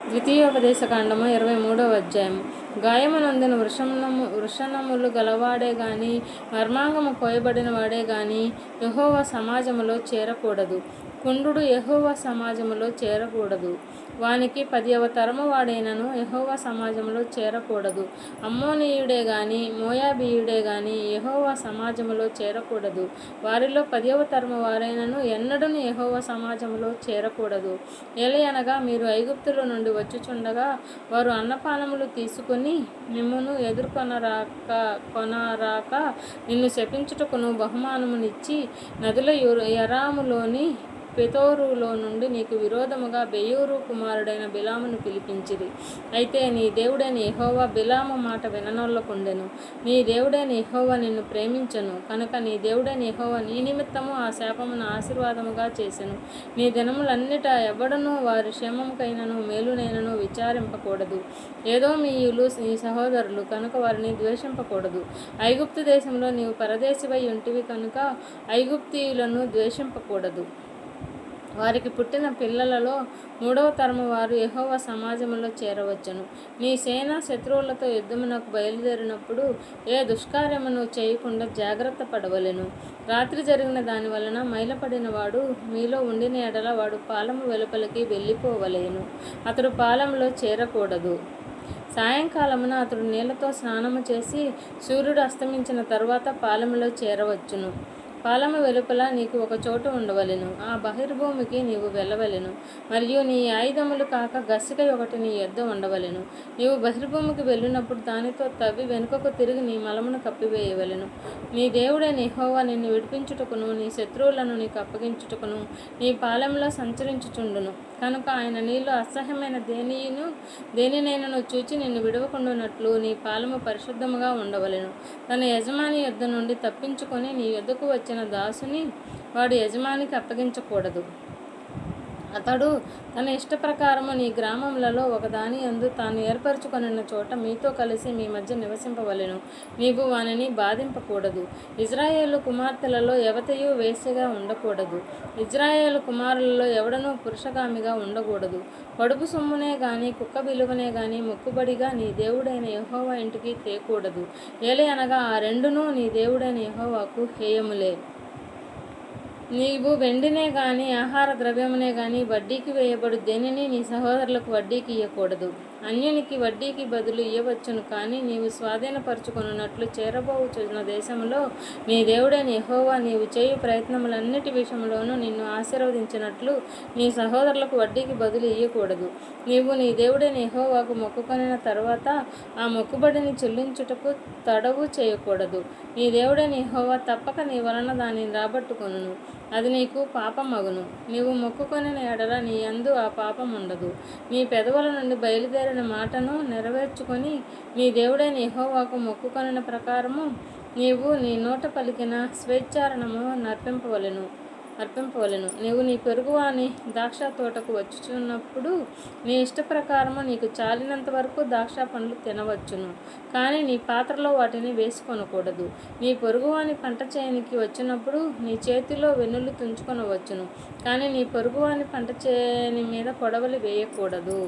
ద్వితీయోపదేశకాండము 23వ అధ్యాయము. గాయమునందిన వృషణములు గలవాడే గాని మర్మాంగము కోయబడిన వాడే గాని యెహోవా సమాజములో చేరకూడదు. కుండుడు యెహోవా సమాజములో చేరకూడదు. వానికి 10వ తరము వాడైనను యెహోవా సమాజములో చేరకూడదు. అమ్మోనీయుడే గాని మోయాబీయుడే గాని యెహోవా సమాజములో చేరకూడదు. వారిలో 10వ తరము వారైనను ఎన్నడూను యెహోవా సమాజములో చేరకూడదు. ఏలయనగా మీరు ఐగుప్తులో నుండి వచ్చుచుండగా వారు అన్నపానములు తీసుకుని మిమ్మును కొనరాక నిన్ను శపించుటకును బహుమానమునిచ్చి నదుల యరాములోని పెతోరులో నుండి నీకు విరోధముగా బెయోరు కుమారుడైన బిలామును పిలిపించిరి. అయితే నీ దేవుడైన యెహోవా బిలాము మాట విననొల్లకుండెను. నీ దేవుడైన యెహోవా నిన్ను ప్రేమించెను కనుక నీ దేవుడైన యెహోవా నీ నిమిత్తము ఆ శాపమును ఆశీర్వాదముగా చేసెను. నీ దినములన్నిటా ఎవ్వడనూ వారి క్షేమముకైనను మేలునైనను విచారింపకూడదు. ఏదోమీయులు నీ సహోదరులు కనుక వారిని ద్వేషింపకూడదు. ఐగుప్తు దేశంలో నీవు పరదేశివై ఉంటివి కనుక ఐగుప్తీయులను ద్వేషింపకూడదు. వారికి పుట్టిన పిల్లలలో 3వ తరము వారు యెహోవా సమాజములో చేరవచ్చును. నీ సేన శత్రువులతో యుద్ధమునకు బయలుదేరినప్పుడు ఏ దుష్కార్యమును చేయకుండా జాగ్రత్త పడవలెను. రాత్రి జరిగిన దాని వలన మైలపడిన వాడు మీలో ఉండిన ఎడల వాడు పాలెము వెలుపలికి వెళ్ళిపోవలెను. అతడు పాలెములో చేరకూడదు. సాయంకాలమున అతడు నీళ్లతో స్నానము చేసి సూర్యుడు అస్తమించిన తరువాత పాలెములో చేరవచ్చును. పాలెము వెలుపల నీకు ఒక చోటు ఉండవలెను. ఆ బహిర్భూమికి నీవు వెళ్ళవలెను. మరియు నీ ఆయుధములు కాక గసిక ఒకటి నీ యొద్ద ఉండవలెను. నీవు బహిర్భూమికి వెళ్ళినప్పుడు దానితో తవ్వి వెనుకకు తిరిగి నీ మలమును కప్పివేయవలెను. నీ దేవుడైన యెహోవా నిన్ను విడిపించుటకును నీ శత్రువులను నీకు అప్పగించుటకును నీ పాలెంలో సంచరించుచుండును. కనుక ఆయన నీలో అసహ్యమైన దేనినైనను చూచి నిన్ను విడవకుండునట్లు నీ పాలెము పరిశుద్ధముగా ఉండవలెను. తన యజమాని యొద్ద నుండి తప్పించుకొని నీ యొద్దకు వచ్చిన దాసుని వాడు యజమానికి అప్పగించకూడదు. అతడు తన ఇష్టప్రకారము నీ గ్రామములలో ఒకదాని యందు తాను ఏర్పరచుకొనిన చోట మీతో కలిసి మీ మధ్య నివసింపవలెను. నీవు వానిని బాధింపకూడదు. ఇజ్రాయేలు కుమార్తెలలో ఎవతయు వేశ్యగా ఉండకూడదు. ఇజ్రాయేలు కుమారులలో ఎవడనూ పురుషగామిగా ఉండకూడదు. కడుపు సొమ్మునే గాని కుక్క విలువనే గాని మొక్కుబడిగా నీ దేవుడైన యెహోవా ఇంటికి తేకూడదు. ఏలయనగా ఆ రెండునూ నీ దేవుడైన యెహోవాకు హేయములే. నీవు వెండినే గాని ఆహార ద్రవ్యమునే గాని వడ్డీకి వేయబడు దేనిని నీ సహోదరులకు వడ్డీకి ఇయ్యకూడదు. అన్యునికి వడ్డీకి బదులు ఇయ్యవచ్చును కానీ నీవు స్వాధీనపరచుకొనున్నట్లు చేరబోవుచున్న దేశంలో నీ దేవుడైన యెహోవా నీవు చేయు ప్రయత్నములన్నిటి విషయంలోనూ నిన్ను ఆశీర్వదించినట్లు నీ సహోదరులకు వడ్డీకి బదులు ఇయ్యకూడదు. నీవు నీ దేవుడైన యెహోవాకు మొక్కుకొనిన తరువాత ఆ మొక్కుబడిని చెల్లించుటకు తడవు చేయకూడదు. నీ దేవుడైన యెహోవా తప్పక నీ వలన దానిని రాబట్టుకొనును. అది నీకు పాపమగును. నీవు మొక్కుకొనిన ఎడల నీ యందు ఆ పాపం ఉండదు. నీ పెదవుల నుండి బయలుదేరిన మాటను నెరవేర్చుకొని నీ దేవుడైన యెహోవాకు మొక్కుకొనిన ప్రకారము నీవు నీ నోట పలికిన స్వేచ్ఛారణము అర్పింపవలెను. నీవు నీ పొరుగువాని ద్రాక్ష తోటకు వచ్చుచున్నప్పుడు నీ ఇష్టప్రకారము నీకు చాలినంత వరకు ద్రాక్ష పండ్లు తినవచ్చును. కానీ నీ పాత్రలో వాటిని వేసుకొనకూడదు. నీ పొరుగువాని పంట చేనికి వచ్చినప్పుడు నీ చేతిలో వెన్నులు తుంచుకొనవచ్చును. కానీ నీ పొరుగువాని పంట చేని మీద కొడవలి వేయకూడదు.